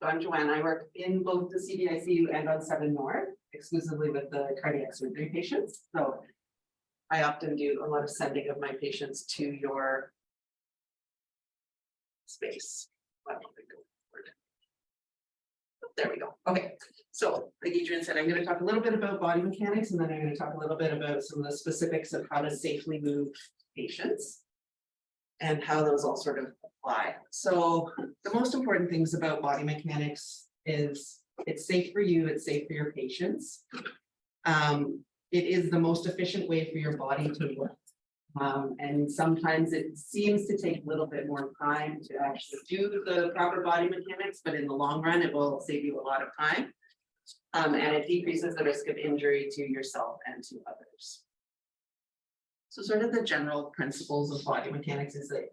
So I'm Joanna. I work in both the CDICU and on 7 North, exclusively with the cardiac surgery patients. So I often do a lot of sending of my patients to your space. There we go. Okay. So like Adrian said, I'm going to talk a little bit about body mechanics, and then I'm going to talk a little bit about some of the specifics of how to safely move patients and how those all sort of apply. So the most important things about body mechanics is it's safe for you, it's safe for your patients. It is the most efficient way for your body to work. And sometimes it seems to take a little bit more time to actually do the proper body mechanics, but in the long run, it will save you a lot of time. And it decreases the risk of injury to yourself and to others. So sort of the general principles of body mechanics is that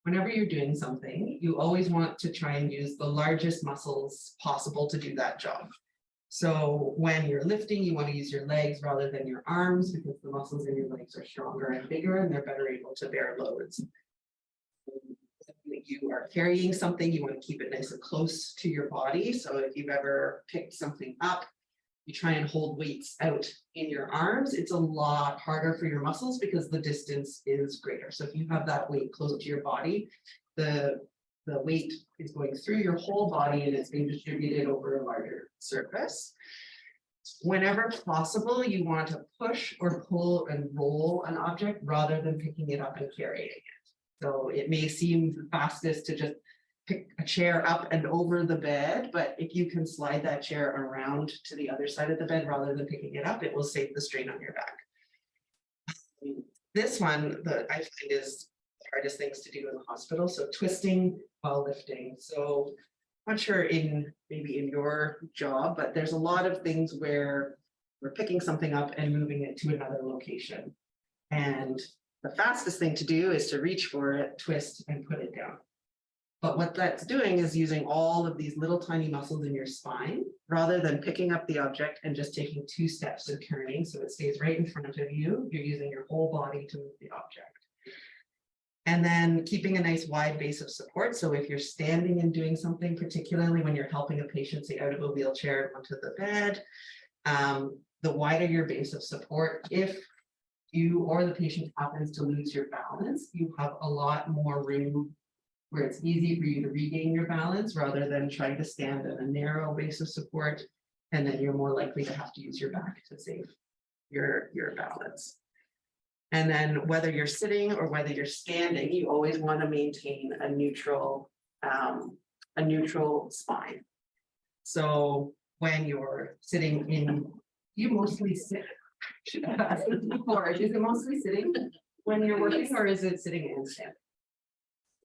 whenever you're doing something, you always want to try and use the largest muscles possible to do that job. So when you're lifting, you want to use your legs rather than your arms because the muscles in your legs are stronger and bigger and they're better able to bear loads. When you are carrying something, you want to keep it nice and close to your body. So if you've ever picked something up, you try and hold weights out in your arms, it's a lot harder for your muscles because the distance is greater. So if you have that weight close to your body, the weight is going through your whole body and it's being distributed over a larger surface. Whenever possible, you want to push or pull and roll an object rather than picking it up and carrying it. So it may seem fastest to just pick a chair up and over the bed, but if you can slide that chair around to the other side of the bed rather than picking it up, it will save the strain on your back. This one that I find is the hardest things to do in the hospital. So twisting while lifting. So I'm not sure maybe in your job, but there's a lot of things where we're picking something up and moving it to another location. And the fastest thing to do is to reach for it, twist, and put it down. But what that's doing is using all of these little tiny muscles in your spine rather than picking up the object and just taking 2 steps and turning so it stays right in front of you. You're using your whole body to move the object. And then keeping a nice wide base of support. So if you're standing and doing something, particularly when you're helping a patient say out of a wheelchair onto the bed, the wider your base of support, if you or the patient happens to lose your balance, you have a lot more room where it's easy for you to regain your balance rather than trying to stand at a narrow base of support, and then you're more likely to have to use your back to save your balance. And then whether you're sitting or whether you're standing, you always want to maintain a neutral spine. So when you're sitting in, you mostly sit. Should I ask this before? Is it mostly sitting when you're working, or is it sitting and standing?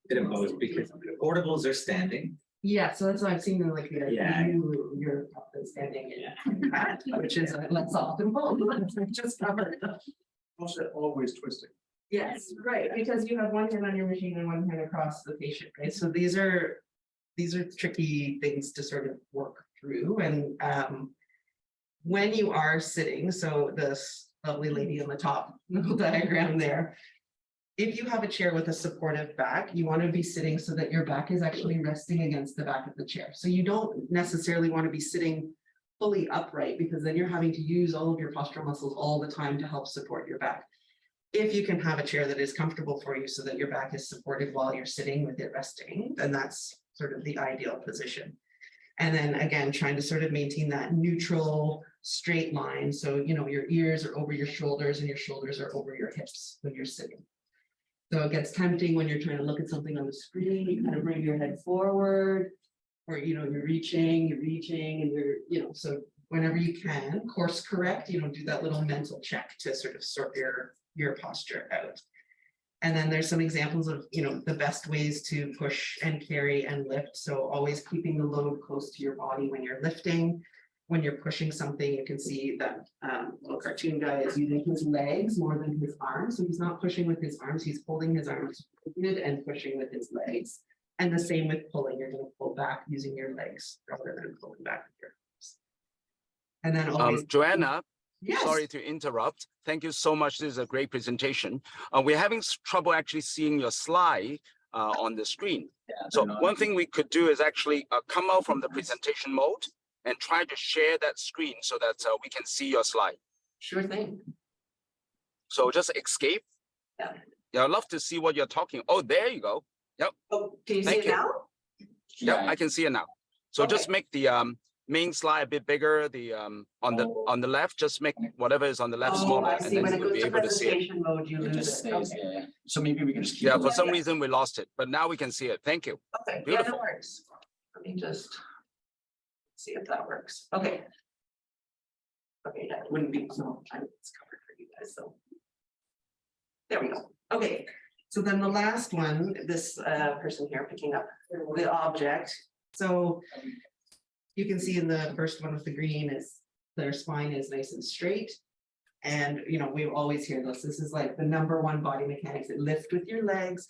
Bit of both because portables are standing. Yeah, so that's why I've seen them like Yeah. you're often standing in that, which is less optimal. Just covered. Also always twisting. Yes, right, because you have one hand on your machine and one hand across the patient, right? So these are tricky things to sort of work through. And when you are sitting, so this lovely lady in the top little diagram there, if you have a chair with a supportive back, you want to be sitting so that your back is actually resting against the back of the chair. So you don't necessarily want to be sitting fully upright because then you're having to use all of your postural muscles all the time to help support your back. If you can have a chair that is comfortable for you so that your back is supported while you're sitting with it resting, then that's sort of the ideal position. And then again, trying to sort of maintain that neutral straight line. So, you know, your ears are over your shoulders and your shoulders are over your hips when you're sitting. So it gets tempting when you're trying to look at something on the screen, you kind of bring your head forward, or, you know, you're reaching and you're, you know, so whenever you can course correct, you know, do that little mental check to sort of sort your posture out. And then there's some examples of, you know, the best ways to push and carry and lift. So always keeping the load close to your body when you're lifting. When you're pushing something, you can see that little cartoon guy is using his legs more than his arms. So he's not pushing with his arms, he's holding his arms and pushing with his legs. And the same with pulling, you're going to pull back using your legs rather than pulling back with your arms. And then always Joanna, yes. Sorry to interrupt. Thank you so much. This is a great presentation. We're having trouble actually seeing your slide. on the screen. So one thing we could do is actually come out from the presentation mode and try to share that screen so that we can see your slide. Sure thing. So just escape. Yeah. Yeah, I'd love to see what you're talking. Oh, there you go. Yep. Oh, can you see Thank it you. now? Yep, I can see it now. So just make the main slide a bit bigger. The on the left, just make whatever is on the left Oh, smaller, I and see. then When it you'll goes be to able to see it. presentation mode, you It lose just it. stays, Okay. yeah. So maybe we can just keep. Yeah, it. for some reason we lost it, but now we can see it. Thank you. Okay, yeah, Beautiful. that works. Let me just see if that works. Okay. Okay, that wouldn't be so time it's covered for you guys, so. There we go. Okay, so then the last one, this person here picking up the object. So you can see in the first one with the green is their spine is nice and straight. And you know, we always hear this. This is like the #1 body mechanics that lift with your legs.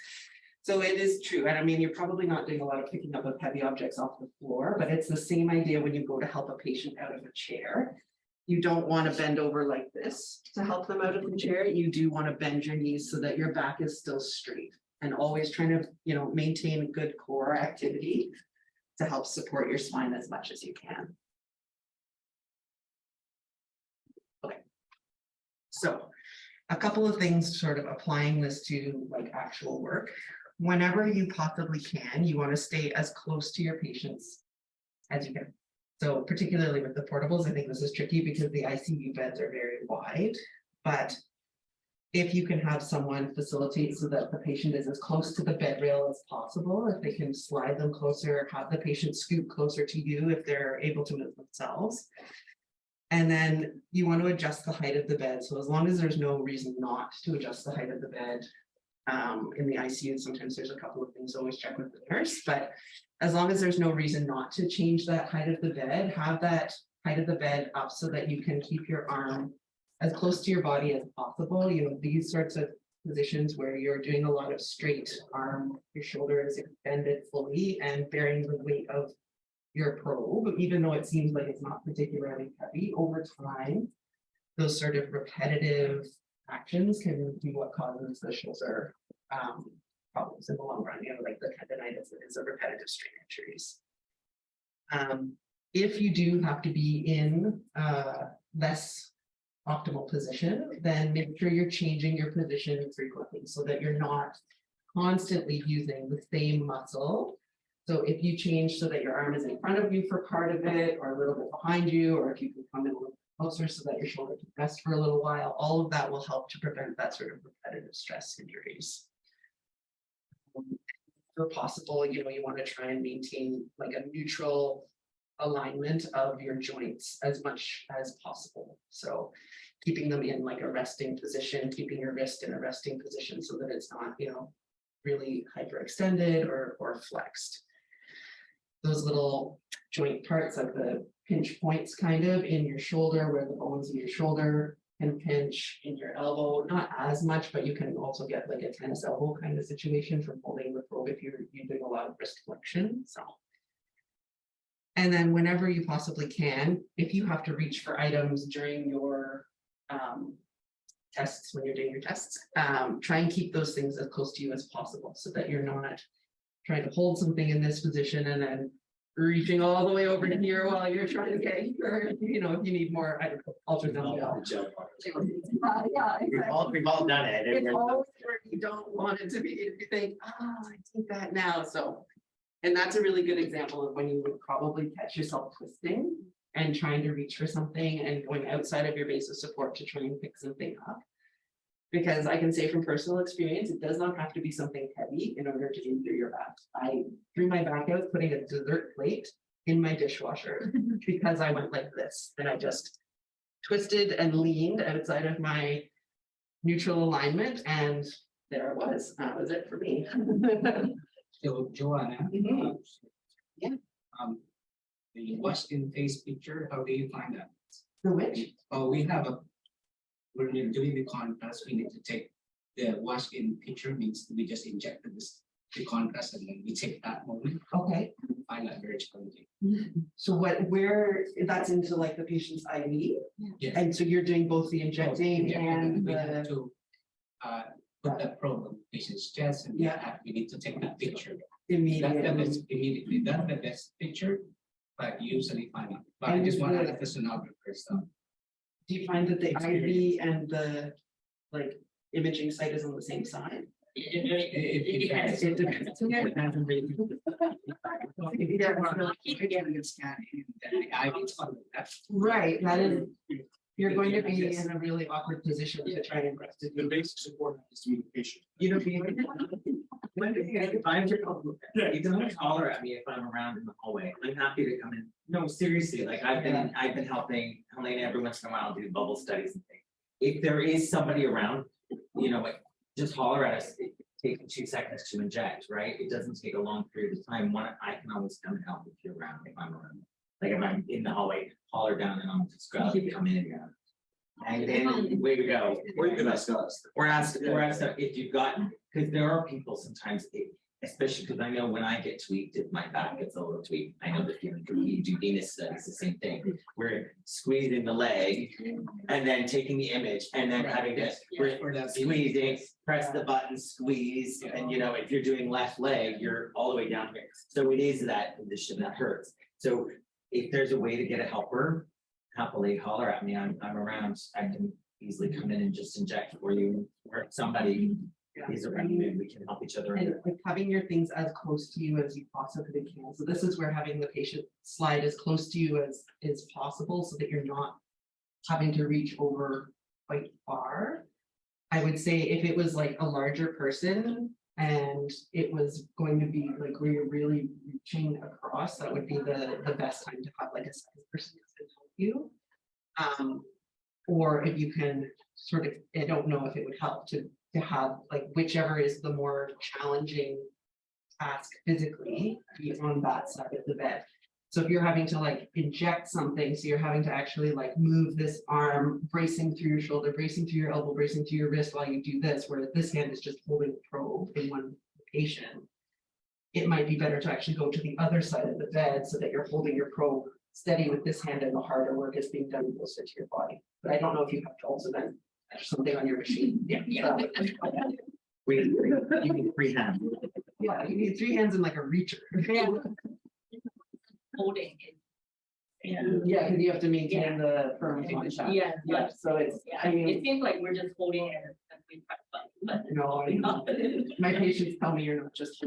So it is true. And I mean, you're probably not doing a lot of picking up of heavy objects off the floor, but it's the same idea when you go to help a patient out of a chair. You don't want to bend over like this to help them out of the chair. You do want to bend your knees so that your back is still straight and always trying to, you know, maintain good core activity to help support your spine as much as you can. Okay. So a couple of things sort of applying this to like actual work. Whenever you possibly can, you want to stay as close to your patients as you can. So particularly with the portables, I think this is tricky because the ICU beds are very wide, but if you can have someone facilitate so that the patient is as close to the bed rail as possible, if they can slide them closer, have the patient scoot closer to you if they're able to move themselves. And then you want to adjust the height of the bed. So as long as there's no reason not to adjust the height of the bed, in the ICU, sometimes there's a couple of things, always check with the nurse, but as long as there's no reason not to change that height of the bed, have that height of the bed up so that you can keep your arm as close to your body as possible. You know, these sorts of positions where you're doing a lot of straight arm, your shoulder is extended fully and bearing the weight of your probe, even though it seems like it's not particularly heavy, over time, those sort of repetitive actions can be what causes the shoulder problems in the long run, you know, like the tendonitis is a repetitive strain injuries. If you do have to be in less optimal position, then make sure you're changing your position frequently so that you're not constantly using the same muscle. So if you change so that your arm is in front of you for part of it, or a little bit behind you, or if you can come in a little closer so that your shoulder can rest for a little while, all of that will help to prevent that sort of repetitive stress injuries. If possible, you know, you want to try and maintain like a neutral alignment of your joints as much as possible. So keeping them in like a resting position, keeping your wrist in a resting position so that it's not, you know, really hyperextended or flexed. Those little joint parts, like the pinch points kind of in your shoulder, where the bones in your shoulder can pinch, in your elbow, not as much, but you can also get like a tennis elbow kind of situation from holding the probe if you're doing a lot of wrist flexion. So, and then whenever you possibly can, if you have to reach for items during your tests, when you're doing your tests, try and keep those things as close to you as possible so that you're not trying to hold something in this position and then reaching all the way over to here while you're trying to get your, you know, if you need more, I don't know, ultrasound. Yeah, We've all done it. it's always where you don't want it to be, if you think, oh, I take that now, so. And that's a really good example of when you would probably catch yourself twisting and trying to reach for something and going outside of your base of support to try and pick something up. Because I can say from personal experience, it does not have to be something heavy in order to injure your back. I threw my back out putting a dessert plate in my dishwasher because I went like this and I just twisted and leaned outside of my neutral alignment, and there it was. That was it for me. So Joanna, Mhm. Yeah. the wash in face picture, how do you find that? The which? Oh, when you're doing the contrast, we need to take the wash in picture, means we just injected the contrast and then we take that moment. Okay. I find that very challenging. So where that's into like the patient's IV? Yeah. And so you're doing both the injecting Yeah, and we have the, to put that probe on the patient's chest and we need to take that picture. Immediately. That's the best picture, but usually find it. But I just want to let the sonographer stuff. Do you find that the IV and the like imaging site is on the same side? It depends. It depends. Yeah, it depends on really. Yeah, we're lucky to get a good scan and the IV is on that. Right, that is, you're going to be in a really awkward position to try and rest it. The basic support is to meet the patient. You know, being. You don't holler at me if I'm around in the hallway. I'm happy to come in. No, seriously, like I've been helping Helena every once in a while do bubble studies and things. If there is somebody around, like just holler at us. It takes 2 seconds to inject, right? It doesn't take a long period of time. I can always come and help if you're around, if I'm around. Like if I'm in the hallway, holler down and I'll just grab it, come in. And then away we go. Or you can ask us. Or ask if you've got, because there are people sometimes, especially because I know when I get tweaked, if my back gets a little tweaked, I know the feeling. You do venous studies, the same thing. We're squeezing the leg and then taking the image and then having to squeezing, press the button, squeeze, and if you're doing left leg, you're all the way down here. So it is that condition that hurts. So if there's a way to get a helper, happily holler at me. I'm around. I can easily come in and just inject for you, or if somebody is around you, we can help each other. And like having your things as close to you as you possibly can. So this is where having the patient slide as close to you as is possible so that you're not having to reach over quite far. I would say if it was like a larger person and it was going to be like where you're really reaching across, that would be the best time to have like a second person to help you. Or if you can sort of, I don't know if it would help to have like whichever is the more challenging task physically be on that side of the bed. So if you're having to like inject something, so you're having to actually like move this arm, bracing through your shoulder, bracing through your elbow, bracing through your wrist while you do this, whereas this hand is just holding the probe in one location. It might be better to actually go to the other side of the bed so that you're holding your probe steady with this hand and the harder work is being done closer to your body. But I don't know if you have to also then touch something on your machine. You need 3 hands. Yeah, you need 3 hands and like a reacher. Holding it. Yeah, because you have to maintain the firm contact. Yeah, Yeah, so it's, I mean, it seems like we're just holding it and we press button, but no, my patients tell me you're not just.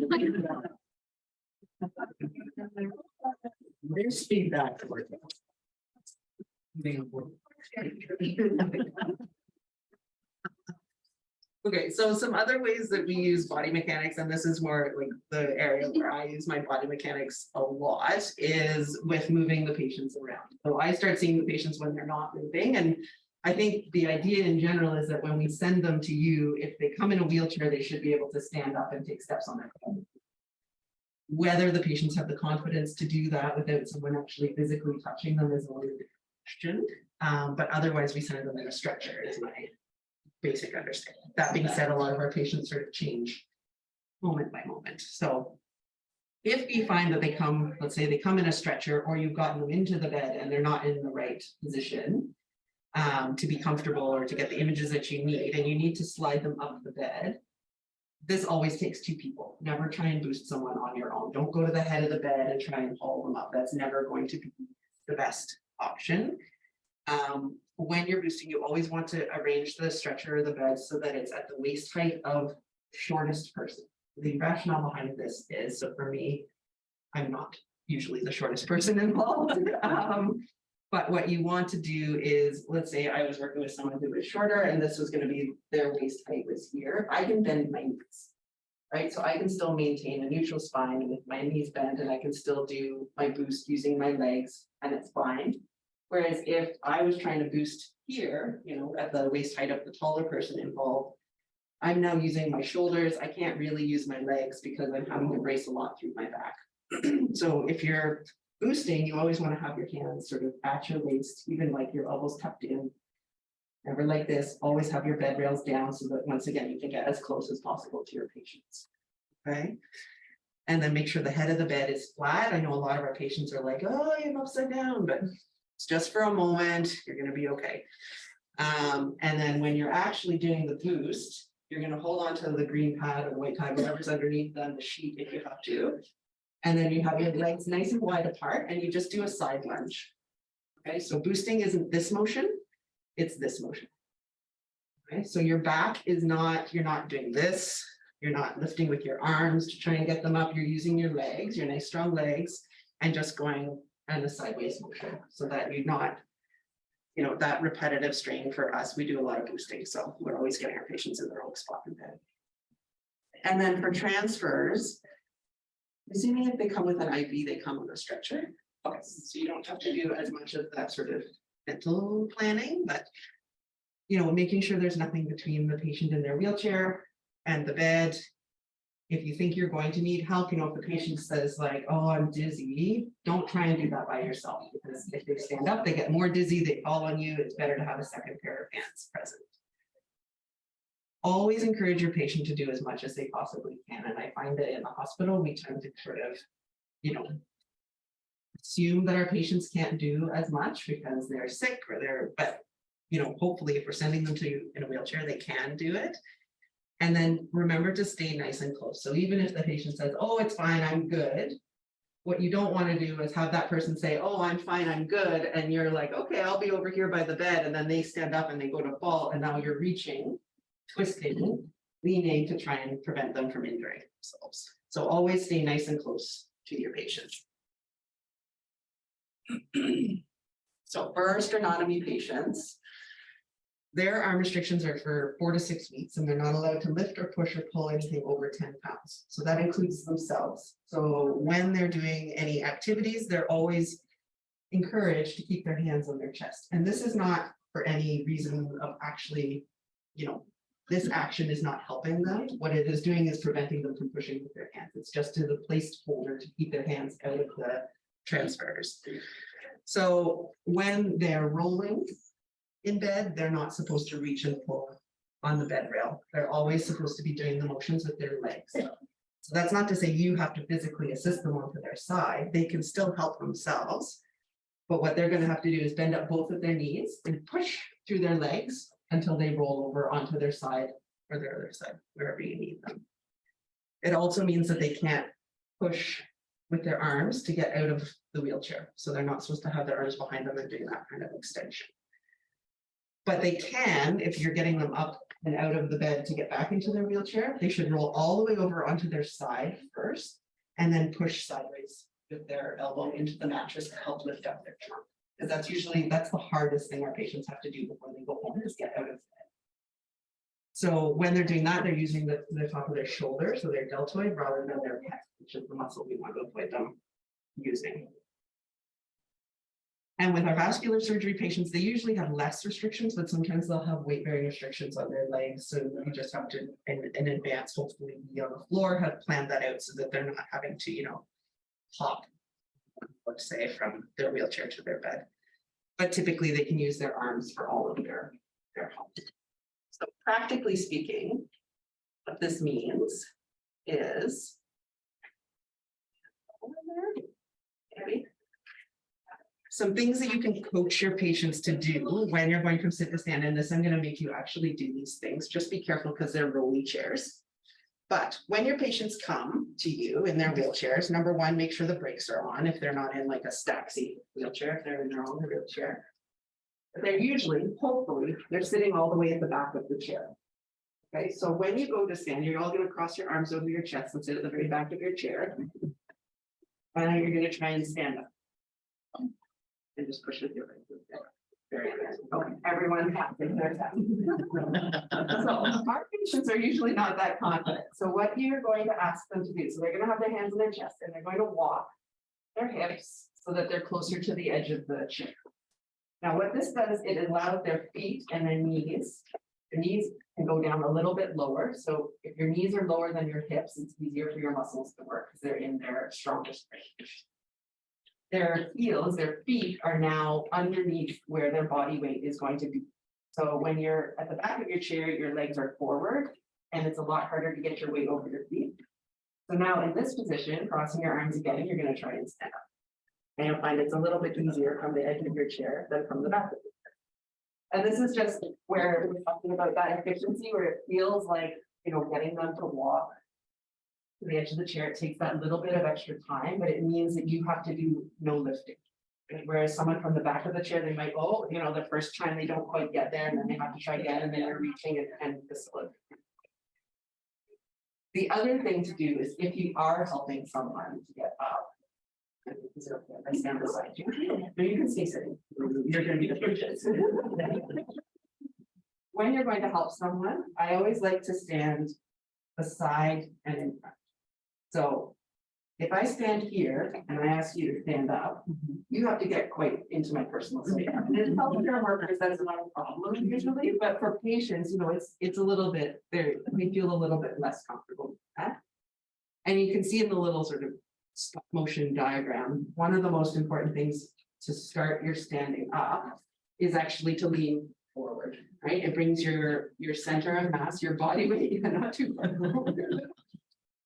There's feedback. Okay, so some other ways that we use body mechanics, and this is more like the area where I use my body mechanics a lot, is with moving the patients around. So I start seeing the patients when they're not moving, and I think the idea in general is that when we send them to you, if they come in a wheelchair, they should be able to stand up and take steps on their own. Whether the patients have the confidence to do that without someone actually physically touching them is a little bit question, but otherwise we send them in a stretcher is my basic understanding. That being said, a lot of our patients sort of change moment by moment. So if you find that they come, let's say they come in a stretcher or you've gotten them into the bed and they're not in the right position to be comfortable or to get the images that you need, and you need to slide them up the bed, this always takes 2 people. Never try and boost someone on your own. Don't go to the head of the bed and try and haul them up. That's never going to be the best option. When you're boosting, you always want to arrange the stretcher or the bed so that it's at the waist height of the shortest person. The rationale behind this is, so for me, I'm not usually the shortest person involved. But what you want to do is, let's say I was working with someone who was shorter and this was going to be their waist height was here. I can bend my knees, right? So I can still maintain a neutral spine with my knees bent and I can still do my boost using my legs and it's fine. Whereas if I was trying to boost here, at the waist height of the taller person involved, I'm now using my shoulders. I can't really use my legs because I'm having to brace a lot through my back. So if you're boosting, you always want to have your hands sort of at your waist, even like your elbows tucked in. Never like this, always have your bed rails down so that once again, you can get as close as possible to your patients, okay? And then make sure the head of the bed is flat. I know a lot of our patients are like, oh, I'm upside down, but it's just for a moment, you're gonna be okay. And then when you're actually doing the boost, You're gonna hold on to the green pad or the white pad, whatever's underneath the sheet if you have to. And then you have your legs nice and wide apart and you just do a side lunge. Okay, so boosting isn't this motion, it's this motion. Okay, so your back is not, you're not doing this, you're not lifting with your arms to try and get them up, you're using your legs, your nice strong legs, and just going in a sideways motion so that you're not, that repetitive strain for us, we do a lot of boosting, so we're always getting our patients in their own spot in bed. And then for transfers, assuming if they come with an IV, they come on a stretcher. Okay, so you don't have to do as much of that sort of mental planning, but making sure there's nothing between the patient in their wheelchair and the bed. If you think you're going to need help, if the patient says like, oh, I'm dizzy, don't try and do that by yourself, because if they stand up, they get more dizzy, they fall on you, it's better to have a second pair of hands present. Always encourage your patient to do as much as they possibly can. And I find that in the hospital, we tend to sort of, assume that our patients can't do as much because they're sick or but hopefully if we're sending them to in a wheelchair, they can do it. And then remember to stay nice and close. So even if the patient says, oh, it's fine, I'm good. What you don't want to do is have that person say, oh, I'm fine, I'm good. And you're like, okay, I'll be over here by the bed. And then they stand up and they go to fall. And now you're reaching, twisting, leaning to try and prevent them from injuring themselves. So always stay nice and close to your patients. So for our sternotomy patients, their arm restrictions are for 4 to 6 weeks, and they're not allowed to lift or push or pull anything over 10 pounds. So that includes themselves. So when they're doing any activities, they're always encouraged to keep their hands on their chest. And this is not for any reason of actually, this action is not helping them. What it is doing is preventing them from pushing with their hands. It's just to the placeholder to keep their hands out of the transfers. So when they're rolling in bed, they're not supposed to reach and pull on the bed rail. They're always supposed to be doing the motions with their legs. So that's not to say you have to physically assist them onto their side. They can still help themselves. But what they're going to have to do is bend up both of their knees and push through their legs until they roll over onto their side or their other side, wherever you need them. It also means that they can't push with their arms to get out of the wheelchair. So they're not supposed to have their arms behind them and doing that kind of extension. But they can, if you're getting them up and out of the bed to get back into their wheelchair, they should roll all the way over onto their side first, and then push sideways with their elbow into the mattress to help lift up their trunk. Because that's the hardest thing our patients have to do before they go home, is get out of bed. So when they're doing that, they're using the top of their shoulder, so their deltoid, rather than their pec, which is the muscle we want to avoid them using. And with our vascular surgery patients, they usually have less restrictions, but sometimes they'll have weight-bearing restrictions on their legs. So you just have to, in advance, hopefully be on the floor, have planned that out so that they're not having to, hop, let's say, from their wheelchair to their bed. But typically they can use their arms for all of their help. So practically speaking, what this means is, some things that you can coach your patients to do when you're going from sit to stand. And this, I'm going to make you actually do these things. Just be careful because they're rolly chairs. But when your patients come to you in their wheelchairs, number one, make sure the brakes are on if they're not in like a Staxi wheelchair, if they're in their own wheelchair. But they're usually, hopefully, they're sitting all the way at the back of the chair. Okay, so when you go to stand, you're all going to cross your arms over your chest and sit at the very back of your chair. And you're going to try and stand up. And just push with your legs. Very good. Okay, everyone happy. There's that. So our patients are usually not that confident. So what you're going to ask them to do, so they're going to have their hands in their chest and they're going to walk their hips so that they're closer to the edge of the chair. Now what this does, it allows their feet and their knees can go down a little bit lower. So if your knees are lower than your hips, it's easier for your muscles to work because they're in their strongest range. Their heels, their feet are now underneath where their body weight is going to be. So when you're at the back of your chair, your legs are forward and it's a lot harder to get your weight over your feet. So now in this position, crossing your arms again, you're going to try and stand up. And you'll find it's a little bit easier from the edge of your chair than from the back of your chair. And this is just where we're talking about that efficiency, where it feels like, getting them to walk to the edge of the chair, it takes that little bit of extra time, but it means that you have to do no lifting. Whereas someone from the back of the chair, they might, the first time they don't quite get there, and then they have to try again, and then you're reaching and facilitating. The other thing to do is if you are helping someone to get up. Is it okay if I stand beside you? No, you can stay sitting. You're gonna be the first. When you're going to help someone, I always like to stand beside and in front. So if I stand here and I ask you to stand up, you have to get quite into my personal space. And in healthcare workers, that's not a problem usually, but for patients, it's a little bit, we feel a little bit less comfortable with that. And you can see in the little sort of stop motion diagram, one of the most important things to start your standing up is actually to lean forward, right? It brings your center of mass, your body weight, not too far forward.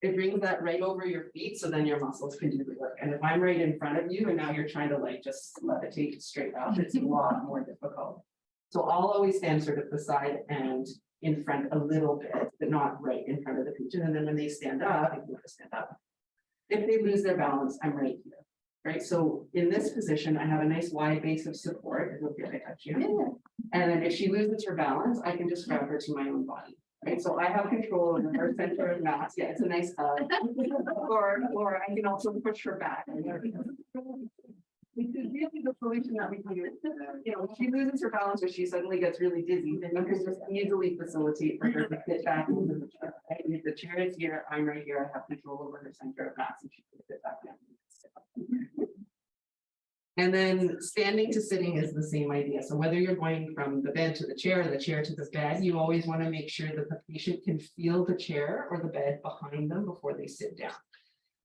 It brings that right over your feet, so then your muscles can do the work. And if I'm right in front of you and now you're trying to just levitate straight up, it's a lot more difficult. So I'll always stand sort of beside and in front a little bit, but not right in front of the patient. And then when they stand up, you can stand up. If they lose their balance, I'm right here, right? So in this position, I have a nice wide base of support. I hope I touch you. And then if she loses her balance, I can just grab her to my own body, right? So I have control over her center of mass. Yeah, it's a nice hug. Or I can also push her back. Which is really the solution that we can do. If she loses her balance or she suddenly gets really dizzy, then you can just easily facilitate for her to sit back into the chair. Right? And if the chair is here, I'm right here, I have control over her center of mass and she can sit back down. And then standing to sitting is the same idea. So whether you're going from the bed to the chair or the chair to the bed, you always want to make sure that the patient can feel the chair or the bed behind them before they sit down.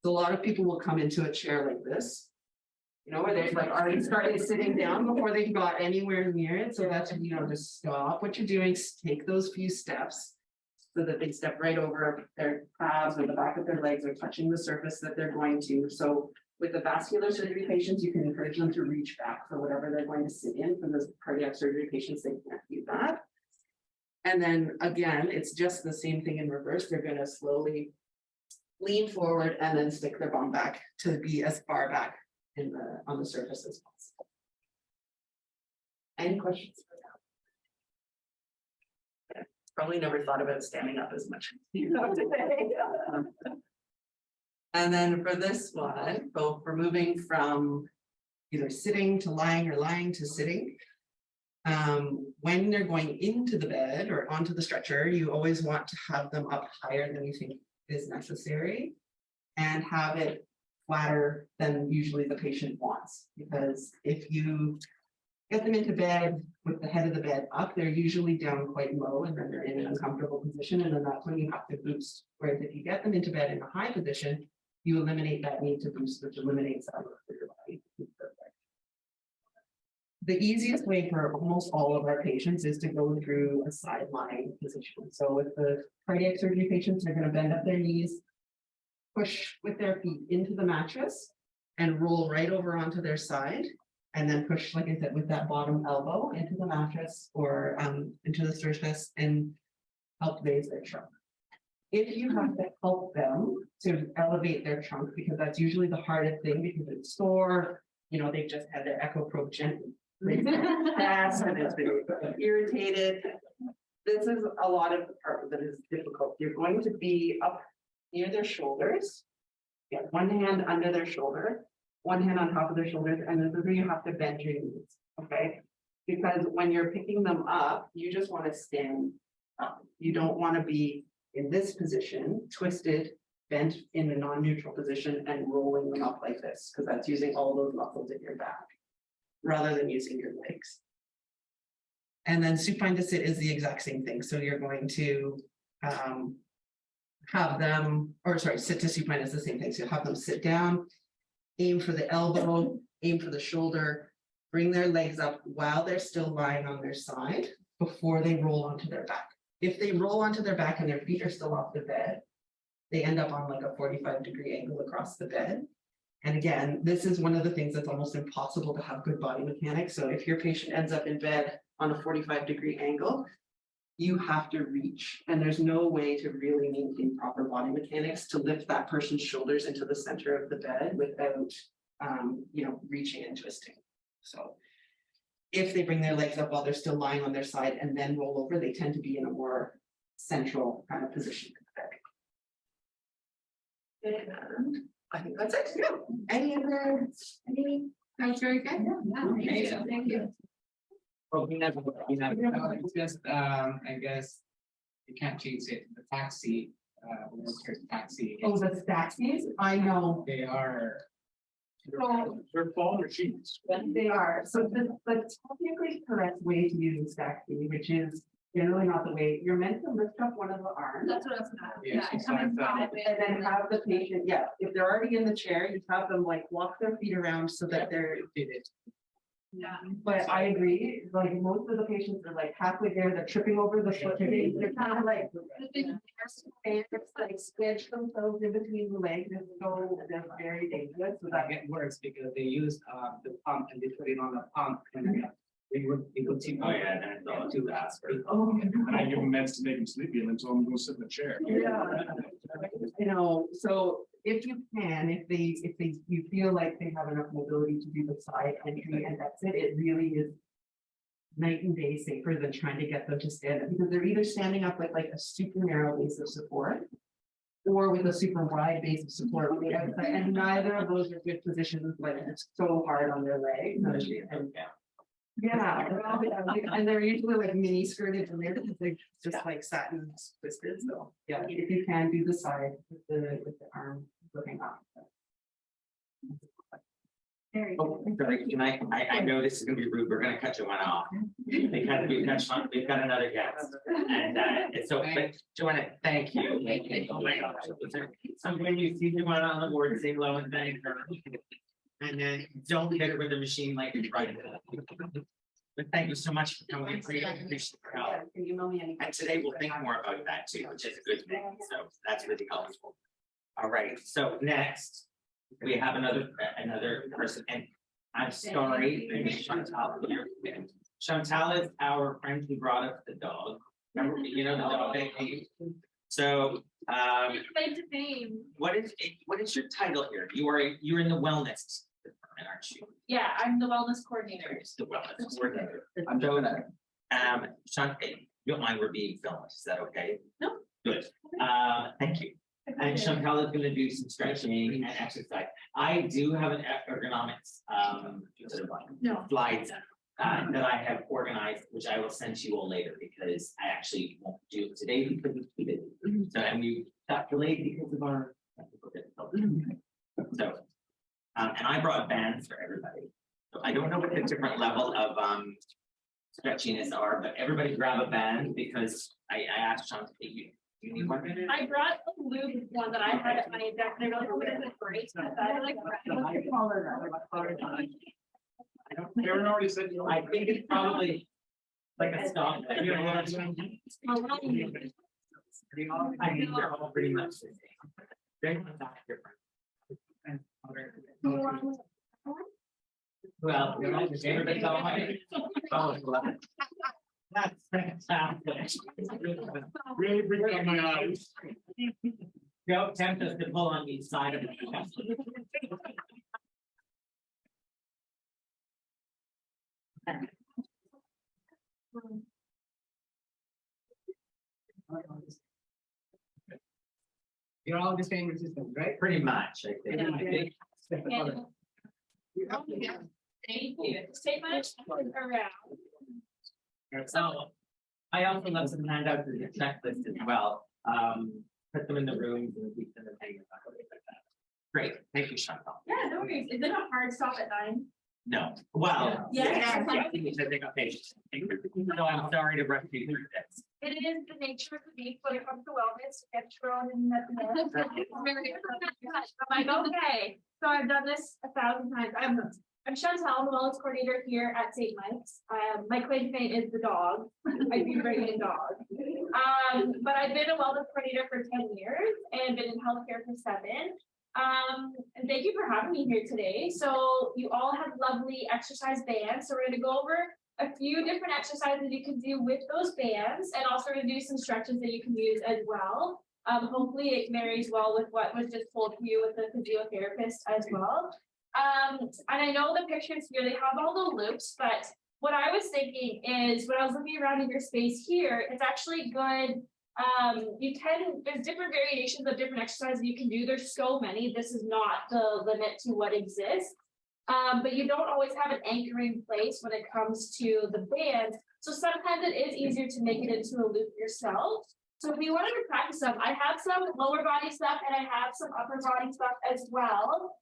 So a lot of people will come into a chair like this, where they're already started sitting down before they got anywhere near it. So that's, just stop what you're doing, take those few steps so that they step right over their calves or the back of their legs are touching the surface that they're going to. So with the vascular surgery patients, you can encourage them to reach back for whatever they're going to sit in. For the cardiac surgery patients, they can't do that. And then again, it's just the same thing in reverse. They're going to slowly lean forward and then stick their bum back to be as far back on the surface as possible. Any questions for that? Probably never thought about standing up as much today. And then for this one, both we're moving from either sitting to lying or lying to sitting. When they're going into the bed or onto the stretcher, you always want to have them up higher than you think is necessary and have it flatter than usually the patient wants. Because if you get them into bed with the head of the bed up, they're usually down quite low and then they're in an uncomfortable position, and then that's when you have to boost. Whereas if you get them into bed in a high position, you eliminate that need to boost, which eliminates that work for your body. The easiest way for almost all of our patients is to go through a side lying position. So with the cardiac surgery patients, they're going to bend up their knees, push with their feet into the mattress and roll right over onto their side, and then push, like I said, with that bottom elbow into the mattress or into the surface and help raise their trunk. If you have to help them to elevate their trunk, because that's usually the hardest thing, because it's sore, they've just had their echo probe gently fast and it's very irritated. This is a lot of the part that is difficult. You're going to be up near their shoulders. Get one hand under their shoulder, one hand on top of their shoulders, and then you have to bend your knees. Okay, because when you're picking them up, you just want to stand up. You don't want to be in this position, twisted, bent in a non-neutral position and rolling them up like this, because that's using all those muscles in your back rather than using your legs. And then supine to sit is the exact same thing. So you're going to have them, or sorry, sit to supine is the same thing. So you have them sit down, aim for the elbow, aim for the shoulder, bring their legs up while they're still lying on their side before they roll onto their back. If they roll onto their back and their feet are still off the bed, they end up on like a 45-degree angle across the bed. And again, this is one of the things that's almost impossible to have good body mechanics. So if your patient ends up in bed on a 45-degree angle, you have to reach, and there's no way to really maintain proper body mechanics to lift that person's shoulders into the center of the bed without, reaching and twisting. So if they bring their legs up while they're still lying on their side and then roll over, they tend to be in a more central kind of position. And I think that's it. Yeah. That's very good. Amazing. Thank you. Well, we never, It's just, I guess, you can't change it, the taxi, taxi. Oh, the taxis? I know. They are. They're fall machines. They are. So the technically correct way to use taxi, which is generally not the way, you're meant to lift up one of the arms. That's what I was gonna. Yes, Yeah, come inside And then have the patient, yeah, if they're already in the chair, you have them like walk their feet around so that they're, Did it. Yeah. but I agree, like most of the patients are like halfway there, they're tripping over the foot, they're kind of like. And it's like squidge themselves in between the legs, and so they're very dangerous, so So that that get worse because they use the pump and they put it on the pump and they would see. Oh, yeah, and it's all too fast. oh. And I give them meds to make them sleepy and then tell them to go sit in the chair. Yeah. So if you can, if you feel like they have enough mobility to do the side entry and exit, it really is night and day safer than trying to get them to stand up, because they're either standing up with like a super narrow base of support or with a super wide base of support on the outside, and neither of those are good positions, like it's so hard on their legs. And yeah, and they're usually like mini skirted and they're just like satin twisted, so yeah, if you can do the side with the arm looking up. Very Oh, sorry, can I know this is gonna be rude, we're gonna cut you one off. Because we've got another guest. And so, but Joanna, thank you. Oh my gosh. So when you see Joanna on the board, say hello and thank her. And then don't hit her with the machine like it's right. But thank you so much for coming. Appreciate your help. Can you email me any? And today we'll think more about that too, which is a good thing. So that's really helpful. All right, so next, we have another person, and I'm sorry, I made Chantal here. Chantal is our friend who brought us the dog. Remember, you know, the dog that came. So Claim to fame. what is your title here? You're in the wellness department, aren't you? Yeah, I'm the wellness coordinator. There's the wellness coordinator. I'm doing that. Chantal, you don't mind we're being filmed, is that okay? No. Good, thank you. And Chantal is gonna do some stretching and exercise. I do have an ergonomics, sort of No. slides that I have organized, which I will send to you all later because I actually won't do it today because it's too busy. So, and we got delayed because of our technical difficulties. So, and I brought bands for everybody. So I don't know what the different level of stretchiness are, but everybody grab a band because I asked Chantal, you need one? I brought a loop one that I had at my desk. I really hope it doesn't break, but I like. I don't Karen already said. I think it's probably like a stop. I think they're all pretty much the same. They're not that different. Well, everybody's all right. Oh, that's fantastic. Really bring it on my eyes. Don't tempt us to pull on each side of it. You're all the same resistance, right? Pretty much, I think. And- Yeah, thank you. Take my around. So I also love some handouts as a checklist as well. Put them in the rooms and keep them in hanging out like that. Great, thank you, Chantal. Yeah, no worries. Is it a hard stop at 9? No, well. Yeah. Because they got patients. No, I'm sorry to rush you through this. It is the nature of the beast when it comes to wellness, get thrown in the. I'm like, okay, so I've done this 1,000 times. I'm Chantal, the wellness coordinator here at St. Mike's. My claim to fame is the dog. I do bring in dogs. But I've been a wellness coordinator for 10 years and been in healthcare for 7. And thank you for having me here today. So you all have lovely exercise bands. So we're going to go over a few different exercises you can do with those bands and also to do some stretches that you can use as well. Hopefully it marries well with what was just told to you with the physiotherapist as well. And I know the pictures here, they have all the loops, but what I was thinking is when I was looking around in your space here, it's actually good. There's different variations of different exercises you can do. There's so many. This is not the limit to what exists. But you don't always have an anchoring place when it comes to the band. So sometimes it is easier to make it into a loop yourself. So if you wanted to practice some, I have some lower body stuff and I have some upper body stuff as well.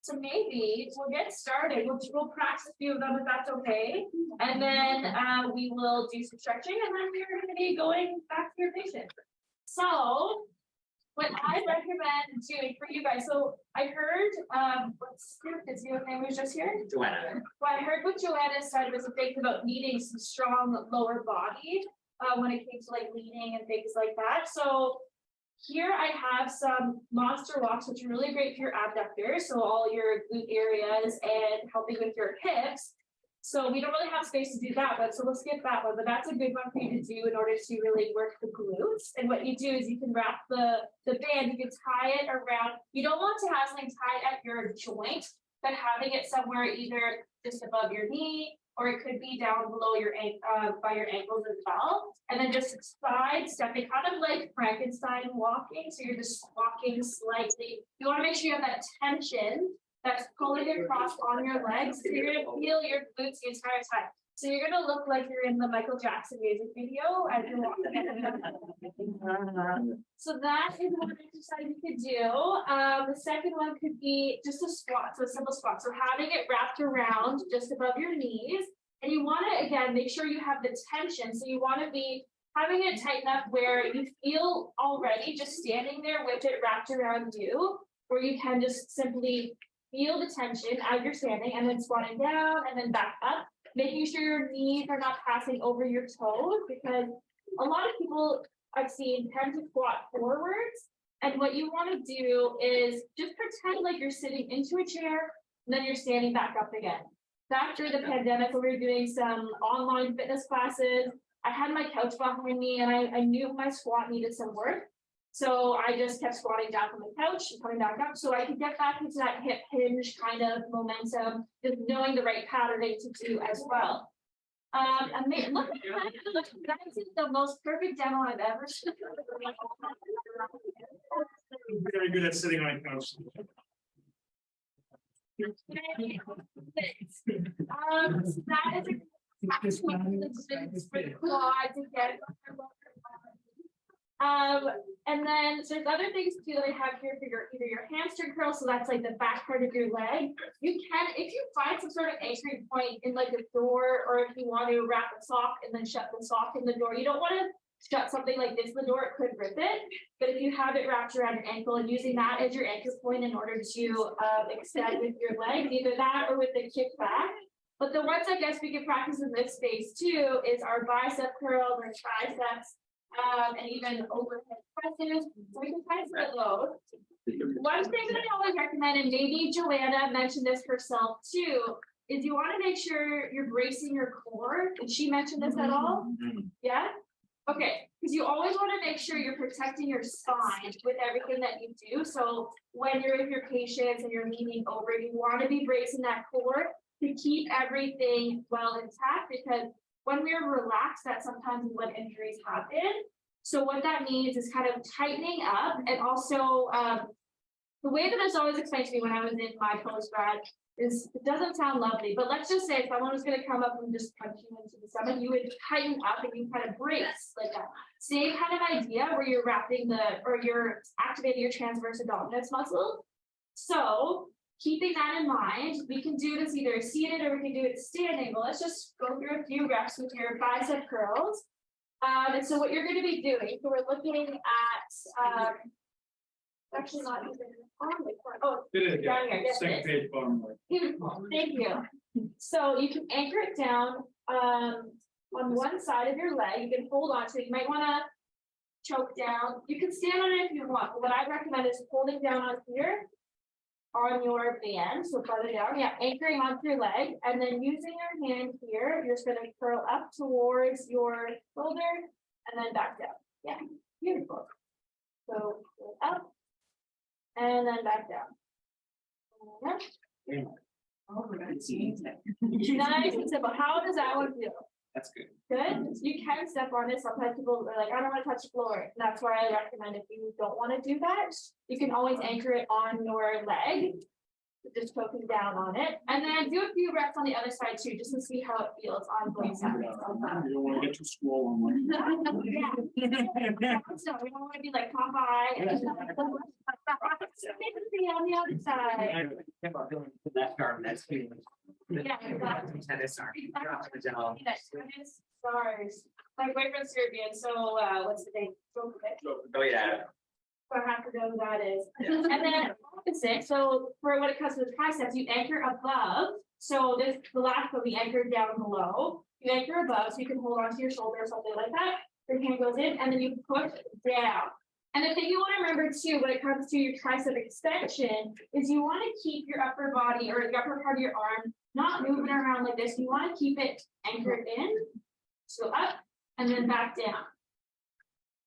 So maybe we'll get started. We'll practice a few of them if that's okay. And then we will do some stretching and then we're going to be going back to your patient. So what I recommend doing for you guys, so I heard, what's his name was just here? Joanna. Well, I heard what Joanna said was a thing about needing some strong lower body when it came to like leaning and things like that. So here I have some monster walks, which are really great for your abductors, so all your glute areas and helping with your hips. So we don't really have space to do that one, so we'll skip that one, but that's a good one for you to do in order to really work the glutes. And what you do is you can wrap the band, you can tie it around. You don't want to have something tied at your joint, but having it somewhere either just above your knee, or it could be down below your by your ankles as well. And then just side stepping, kind of like Frankenstein walking. So you're just walking slightly. You want to make sure you have that tension that's pulling across on your legs. So you're gonna feel your glutes the entire time. So you're gonna look like you're in the Michael Jackson music video as you're walking. So that is one exercise you could do. The second one could be just a squat, so a simple squat. So having it wrapped around just above your knees. And you want to, again, make sure you have the tension. So you want to be having it tight enough where you feel already just standing there with it wrapped around you, or you can just simply feel the tension as you're standing and then squatting down and then back up, making sure your knees are not passing over your toes, because a lot of people I've seen tend to squat forwards. And what you want to do is just pretend like you're sitting into a chair and then you're standing back up again. Back during the pandemic, when we were doing some online fitness classes, I had my couch behind me and I knew my squat needed some work. So I just kept squatting down from the couch and coming back up so I could get back into that hip hinge kind of momentum, just knowing the right patterning to do as well. And look at that, that is the most perfect demo I've ever seen. Very good at sitting on a couch. So that is a quads again. And then so there's other things too that I have here for your either your hamstring curl, so that's like the back part of your leg. You can, if you find some sort of anchoring point in like a door, or if you want to wrap a sock and then shut the sock in the door, you don't want to shut something like this in the door, it could rip it. But if you have it wrapped around your ankle and using that as your anchor point in order to extend with your leg, either that or with the kick back. But the ones I guess we can practice in this space too is our bicep curls, our triceps, and even overhead presses. So we can kind of split those. One thing that I always recommend, and maybe Joanna mentioned this herself too, is you want to make sure you're bracing your core. Did she mention this at all? Yeah? Okay, because you always want to make sure you're protecting your spine with everything that you do. So when you're with your patients and you're leaning over, you want to be bracing that core to keep everything well intact, because when we're relaxed, that's sometimes when injuries happen. So what that means is kind of tightening up, and also the way that it's always explained to me when I was in my postgrad is, it doesn't sound lovely, but let's just say if someone was going to come up and just punch you into the stomach, you would tighten up and you kind of brace like that. Same kind of idea where you're wrapping or you're activating your transverse abdominis muscle. So keeping that in mind, we can do this either seated or we can do it standing. But let's just go through a few reps with your bicep curls. And so what you're going to be doing, so we're looking at, actually not even on the corner. Oh, down here. Yes, Second page, bottom right. beautiful. Thank you. So you can anchor it down on one side of your leg. You can hold on to it. You might want to choke down. You can stand on it if you want. But what I recommend is holding down on here on your band, so farther down, yeah, anchoring onto your leg, and then using your hand here, you're just gonna curl up towards your shoulder, and then back down, yeah, beautiful. So, up, and then back down. Yeah. Oh my God. Nice and simple. How does that one feel? That's good. Good. You can step on it. Sometimes people are like, I don't want to touch the floor. And that's why I recommend if you don't want to do that, you can always anchor it on your leg. Just focus down on it. And then do a few reps on the other side too, just to see how it feels on both sides. You don't want to get too swole on one. Yeah. So we don't want to be like Popeye. And on the other side. Left arm, that's feeling. Yeah, exactly. Tennis arm. Drop it down. Tennis stars. My boyfriend's Serbian, so what's the name? Oh, yeah. So I have to know who that is. And then opposite, so for when it comes to the triceps, you anchor above. So this, the last one, we anchored down below. You anchor above, so you can hold onto your shoulder or something like that. Your hand goes in, and then you push down. And the thing you want to remember too, when it comes to your tricep extension, is you want to keep your upper body or the upper part of your arm not moving around like this. You want to keep it anchored in. So up and then back down.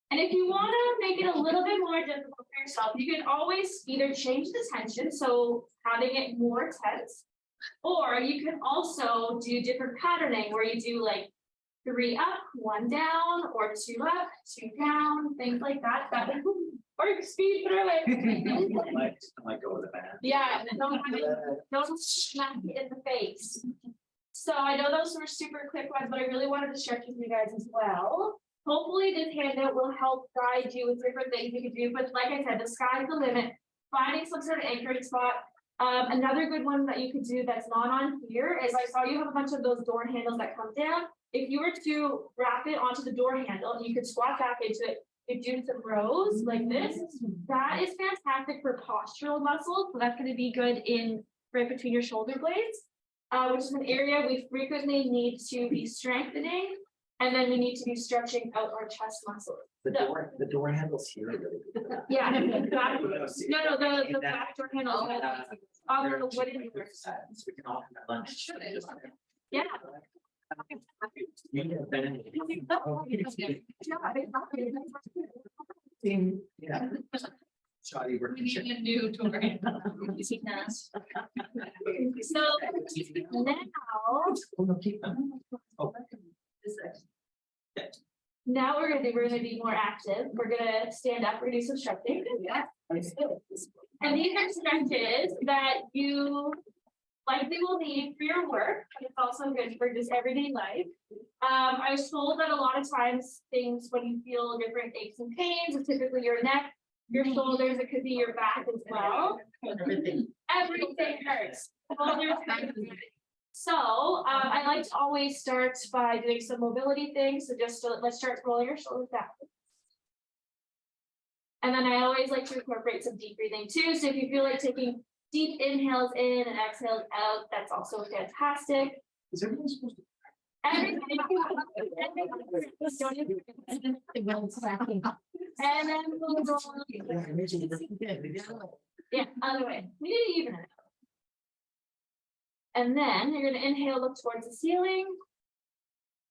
And if you want to make it a little bit more difficult for yourself, you can always either change the tension, so having it more tense, or you can also do different patterning where you do like 3 up, 1 down, or 2 up, 2 down, things like that. Or speed through it. I might go with a band. Yeah, and don't smack it in the face. So I know those were super quick ones, but I really wanted to share with you guys as well. Hopefully this handout will help guide you with different things you can do, but like I said, the sky's the limit. Finding some sort of anchoring spot. Another good one that you could do that's not on here is I saw you have a bunch of those door handles that come down. If you were to wrap it onto the door handle and you could squat back into it, you do some rows like this. That is fantastic for postural muscles. So that's going to be good in right between your shoulder blades, which is an area we frequently need to be strengthening. And then we need to be stretching out our chest muscles. The door handles here are really good. for that. Yeah, exactly. No, the back door handle. On They're the cheap wooden like doors. this, so we can all have lunch. Yeah. You can have been in- Yeah. Shoddy We working. need a new door. So now we're gonna be more active. We're gonna stand up, we're gonna do some stretching. Yeah. And these are stretches that you likely will need for your work, but it's also good for just everyday life. I was told that a lot of times things when you feel different aches and pains, it's typically your neck, your shoulders, it could be your back as well. Everything hurts. So I like to always start by doing some mobility things. So just let's start rolling your shoulders back. And then I always like to incorporate some deep breathing too. So if you feel like taking deep inhales in and exhales out, that's also fantastic. Is everyone supposed to? And then we'll roll. Yeah, other way. We need to even it out. And then you're going to inhale, look towards the ceiling.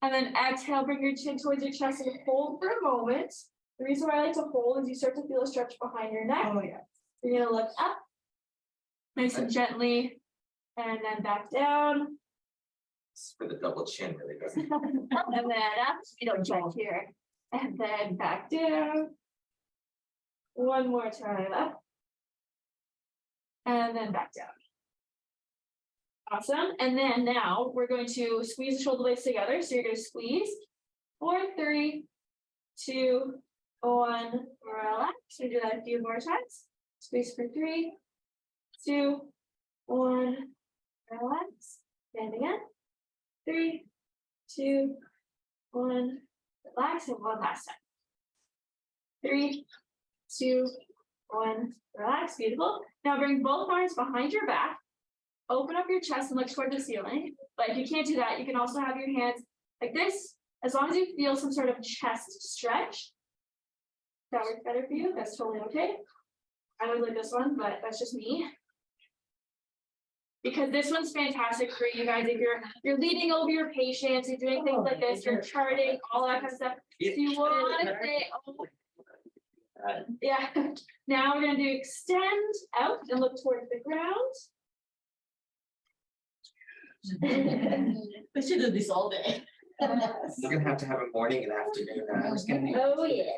And then exhale, bring your chin towards your chest and hold for a moment. The reason why I like to hold is you start to feel a stretch behind your neck. Oh, yeah. You're going to look up, nice and gently, and then back down. For the double chin, really doesn't. And then up, you don't check here. And then back down. One more time up. And then back down. Awesome. And then now we're going to squeeze the shoulder blades together. So you're going to squeeze. 4, 3, 2, 1. Relax. We do that a few more times. Squeeze for 3, 2, 1. Relax. And again. 3, 2, 1. Relax. And one last time. 3, 2, 1. Relax. Beautiful. Now bring both arms behind your back. Open up your chest and look toward the ceiling. But if you can't do that, you can also have your hands like this. As long as you feel some sort of chest stretch. That works better for you. That's totally okay. I would like this one, but that's just me. Because this one's fantastic for you guys, if you're leading over your patients, you're doing things like this, you're charting, all that kind of stuff. If you want to say, oh. Yeah, now we're gonna do extend out and look towards the ground. We should do this all day. You're gonna have to have a morning and afternoon scanning. Oh, yeah.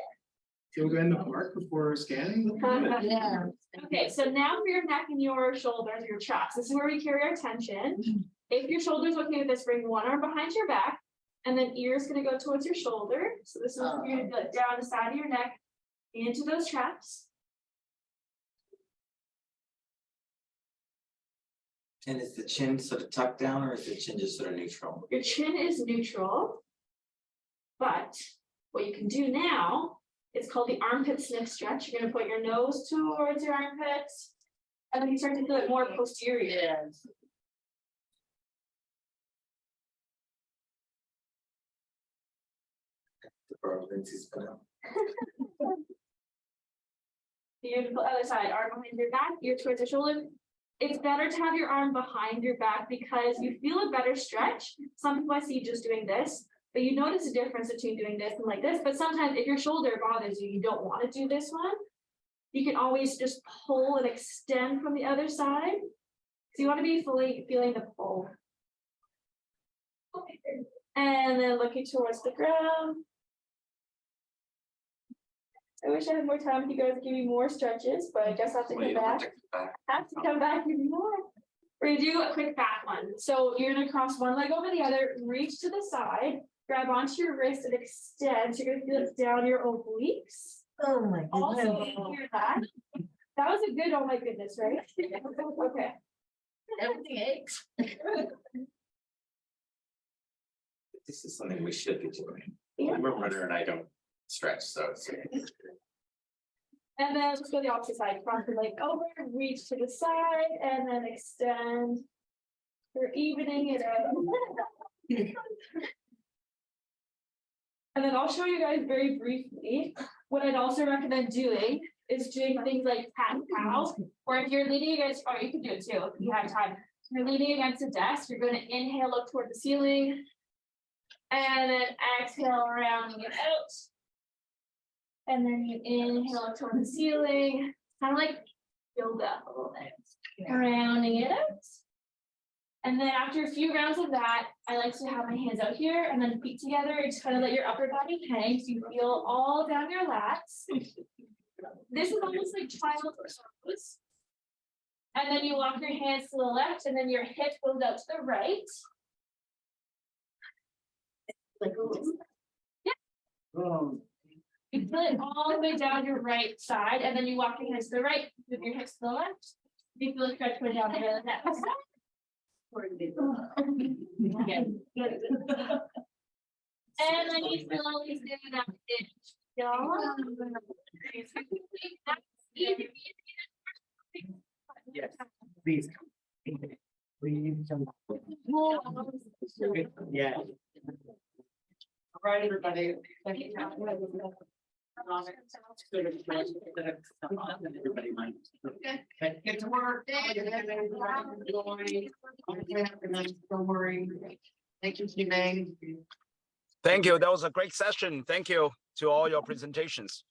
Can we go in the park before scanning? Yeah. Okay, so now for your neck and your shoulders, your chest, this is where we carry our tension. If your shoulder's okay with this, bring one arm behind your back, and then ear's gonna go towards your shoulder. So this is where you're gonna go down the side of your neck into those traps. And is the chin sort of tucked down or is the chin just sort of neutral? Your chin is neutral. But what you can do now is called the armpit sniff stretch. You're gonna put your nose towards your armpits, and then you start to feel it more posterior. Yes. The bird Lindsay's gonna. Beautiful. Other side, arm behind your back, ear towards your shoulder. It's better to have your arm behind your back because you feel a better stretch. Some people I see just doing this, but you notice a difference between doing this and like this. But sometimes if your shoulder bothers you, you don't want to do this one. You can always just pull and extend from the other side. So you want to be fully feeling the pull. And then looking towards the ground. I wish I had more time with you guys to give you more stretches, but I guess I have to come back. Have to come back and do more. We're gonna do a quick back one. So you're gonna cross one leg over the other, reach to the side, grab onto your wrist and extend. So you're gonna feel it down your obliques. Oh my Also goodness. in your back. That was a good, oh my goodness, right? Okay. Everything aches. This is something we should be doing. Yeah. I'm a runner and I don't stretch, so it's. And then let's go the opposite side. Cross the leg over, reach to the side, and then extend. We're evening it out. And then I'll show you guys very briefly. What I'd also recommend doing is doing things like cat and cow, or if you're leaning against, or you can do it too if you have time. If you're leaning against a desk, you're going to inhale, look toward the ceiling, and then exhale, rounding it out. And then you inhale up toward the ceiling, kind of like yoga a little bit, rounding it out. And then after a few rounds of that, I like to have my hands out here and then feet together and just kind of let your upper body hang so you feel all down your lats. This is almost like child's pose. And then you walk your hands to the left and then your hip goes out to the right. Like, Yeah. You feel it all the way down your right side, and then you walk your hands to the right, with your hips to the left. You feel it stretch way down here like that. Good. And then you slowly do that. Yes, please. Please. Yeah. all right, everybody. Everybody mind. Get to work. Don't worry. Thank you, Steve. Thank you. That was a great session. Thank you to all your presentations.